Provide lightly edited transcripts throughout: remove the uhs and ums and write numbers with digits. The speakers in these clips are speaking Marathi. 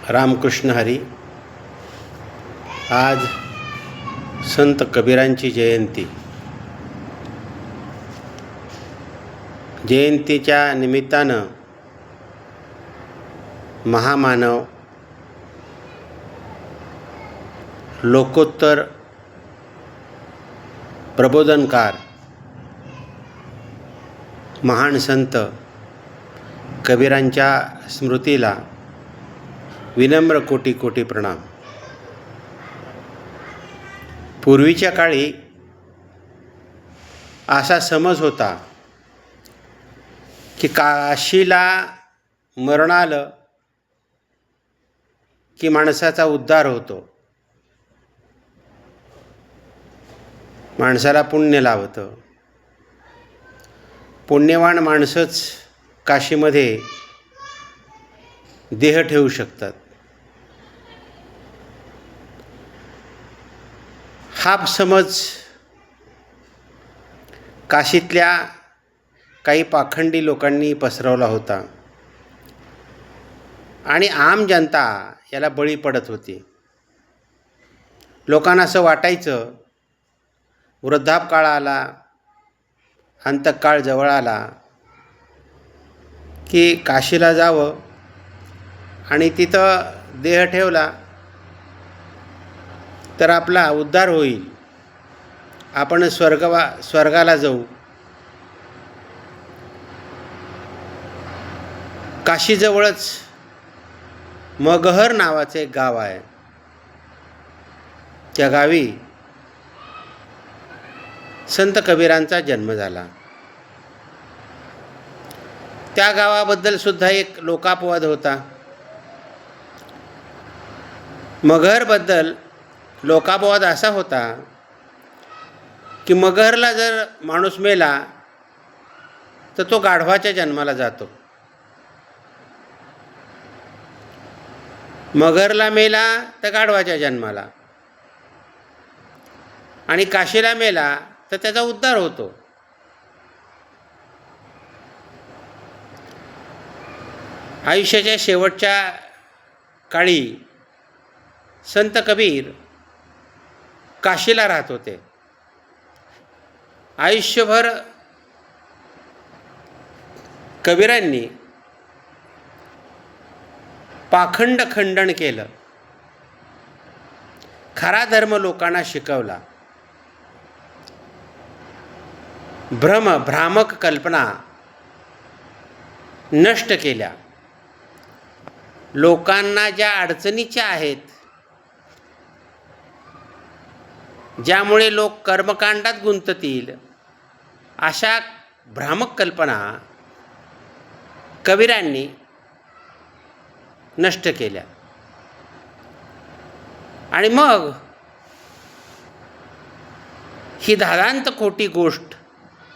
रामकृष्ण हरी. आज संत कबीरांची जयंती. जयंतीच्या निमित्तानं महामानव, लोकोत्तर प्रबोधनकार, महान संत कबीरांच्या स्मृतीला विनम्र कोटी कोटी प्रणाम. पूर्वीच्या काळी असा समज होता की काशीला मरण आलं की माणसाचा उद्धार होतो, माणसाला पुण्य लाभतं, पुण्यवान माणसंच काशीमध्ये देह ठेवू शकतात. हा समज काशीतल्या काही पाखंडी लोकांनी पसरवला होता आणि आम जनता याला बळी पडत होती. लोकांना असं वाटायचं वृद्धापकाळ आला, अंतकाळ जवळ आला की काशीला जावं आणि तिथं देह ठेवला तर आपला उद्धार होईल, आपण स्वर्गाला जाऊ. काशीजवळच मगहर नावाचे एक गाव आहे. त्या गावी संत कबीरांचा जन्म झाला. त्या गावाबद्दल सुद्धा एक लोकापवाद होता. मगहरबद्दल लोकापवाद असा होता की मगहरला जर माणूस मेला तर तो गाढवाच्या जन्माला जातो. मगहरला मेला तर गाढवाच्या जन्माला, आणि काशीला मेला तर त्याचा उद्धार होतो. आयुष्याच्या शेवटच्या काळी संत कबीर काशीला राहत होते. आयुष्यभर कबीरांनी पाखंड खंडन केलं, खरा धर्म लोकांना शिकवला, भ्रामक कल्पना नष्ट केल्या. लोकांना ज्या अडचणीच्या आहेत, ज्यामुळे लोक कर्मकांडात गुंततील, अशा भ्रामक कल्पना कबीरांनी नष्ट केल्या. आणि मग ही धादांत खोटी गोष्ट,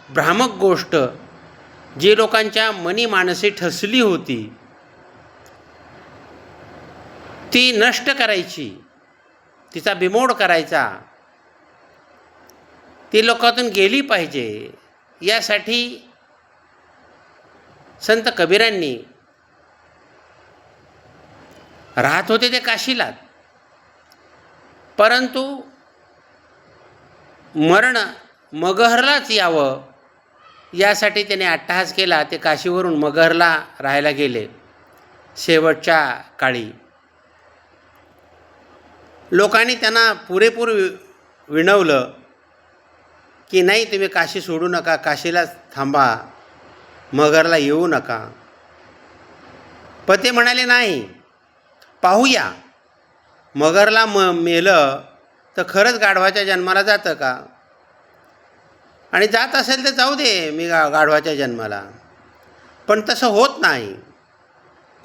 भ्रामक गोष्ट जी लोकांच्या मनी मानसी ठसली होती, ती नष्ट करायची, तिचा बिमोड करायचा, ती लोकांतून गेली पाहिजे, यासाठी संत कबीरांनी राहत होते ते काशीला. परंतु मरण मगहरलाच यावं यासाठी त्याने अट्टहास केला. ते काशीवरून मगहरला राहायला गेले. शेवटच्या काळी लोकांनी त्यांना पुरेपूर विनवलं की नाही, तुम्ही काशी सोडू नका, काशीलाच थांबा, मगहरला येऊ नका. पण ते म्हणाले नाही, पाहूया मगहरला मेलं तर खरंच गाढवाच्या जन्माला जातं का, आणि जात असेल तर जाऊ दे मी गाढवाच्या जन्माला. पण तसं होत नाही.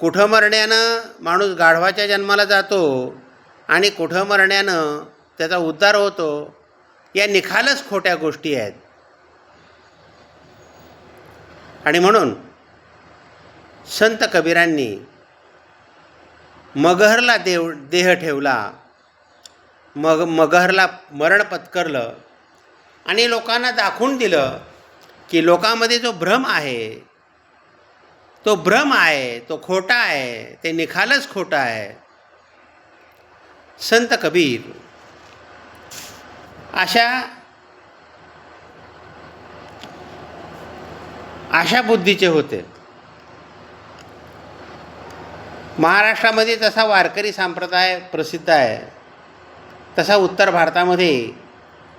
कुठं मरण्यानं माणूस गाढवाच्या जन्माला जातो आणि कुठं मरण्यानं त्याचा उद्धार होतो, या निखालच खोट्या गोष्टी आहेत. आणि म्हणून संत कबीरांनी मगहरला देह ठेवला, मगहरला मरण पत्करलं आणि लोकांना दाखवून दिलं की लोकांमध्ये जो भ्रम आहे, तो भ्रम आहे, तो खोटा आहे, ते निखालच खोटा आहे. संत कबीर अशा बुद्धीचे होते. महाराष्ट्रामध्ये जसा वारकरी संप्रदाय प्रसिद्ध आहे, तसा उत्तर भारतामध्ये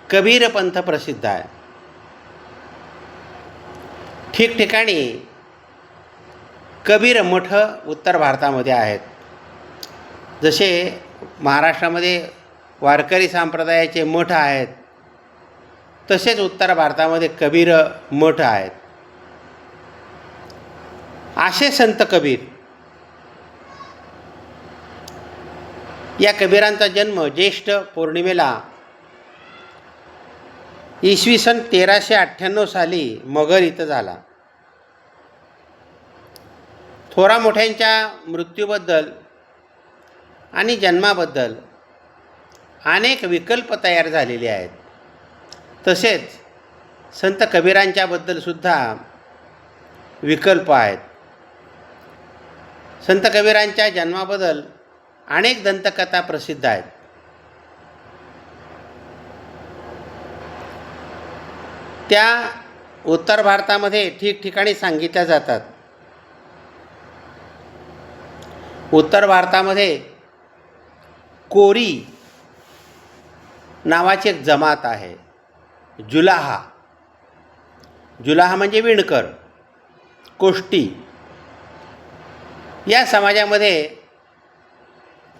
कबीर पंथ प्रसिद्ध आहे. ठिकठिकाणी कबीर मठ उत्तर भारतामध्ये आहेत. जसे महाराष्ट्रामध्ये वारकरी संप्रदायाचे मठ आहेत, तसेच उत्तर भारतामध्ये कबीर मठ आहेत. असे संत कबीर, या कबीरांचा जन्म ज्येष्ठ पौर्णिमेला इसवी सन 1398 साली मगर इथं झाला. थोरा मोठ्यांच्या मृत्यूबद्दल आणि जन्माबद्दल अनेक विकल्प तयार झालेले आहेत. तसेच संत कबीरांच्याबद्दलसुद्धा विकल्प आहेत. संत कबीरांच्या जन्माबद्दल अनेक दंतकथा प्रसिद्ध आहेत. त्या उत्तर भारतामध्ये ठिकठिकाणी सांगितल्या जातात. उत्तर भारतामध्ये कोरी नावाची एक जमात आहे. जुलाहा म्हणजे विणकर, कोष्टी. या समाजामध्ये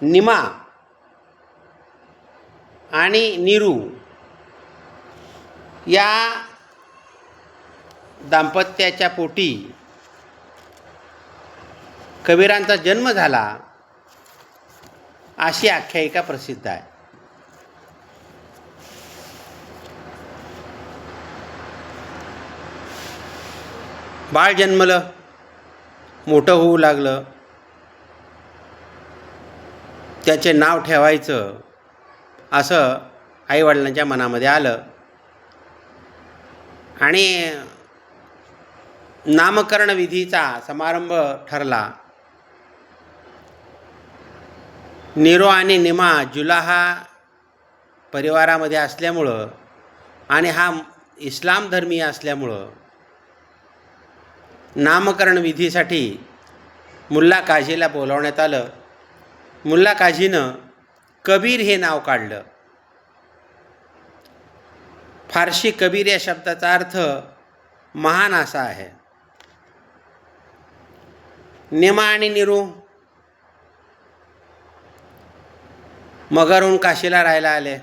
निमा आणि निरू या दाम्पत्याच्या पोटी कबीरांचा जन्म झाला, अशी आख्यायिका प्रसिद्ध आहे. बाळ जन्मलं, मोठं होऊ लागलं, त्याचे नाव ठेवायचं असं आईवडिलांच्या मनामध्ये आलं आणि नामकरण विधीचा समारंभ ठरला. निरो आणि निमा जुलाहा परिवारामध्ये असल्यामुळं आणि हा इस्लाम धर्मीय असल्यामुळं नामकरण विधीसाठी मुल्ला काझीला बोलावण्यात आलं. मुल्ला काझीनं कबीर हे नाव काढलं. फारशी कबीर या शब्दाचा अर्थ महान असा आहे. निमा आणि निरू मगरहून काशीला राहायला आले.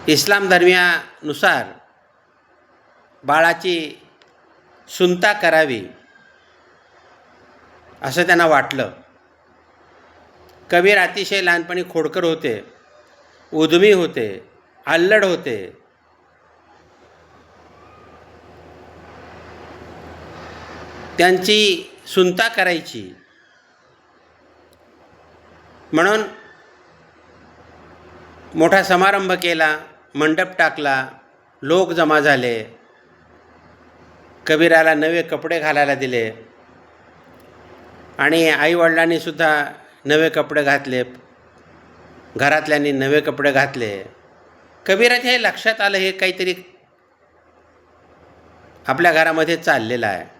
इस्लाम धर्मियानुसार बाळाची सुनता करावी असं त्यांना वाटलं. कबीर अतिशय लहानपणी खोडकर होते, उद्यमी होते, अल्लड होते. त्यांची सुनता करायची म्हणून मोठा समारंभ केला, मंडप टाकला, लोक जमा झाले. कबीराला नवे कपडे घालायला दिले आणि आईवडिलांनी सुद्धा नवे कपडे घातले, घरातल्यांनी नवे कपडे घातले. कबीराच्या हे लक्षात आलं, हे काहीतरी आपल्या घरामध्ये चाललेलं आहे.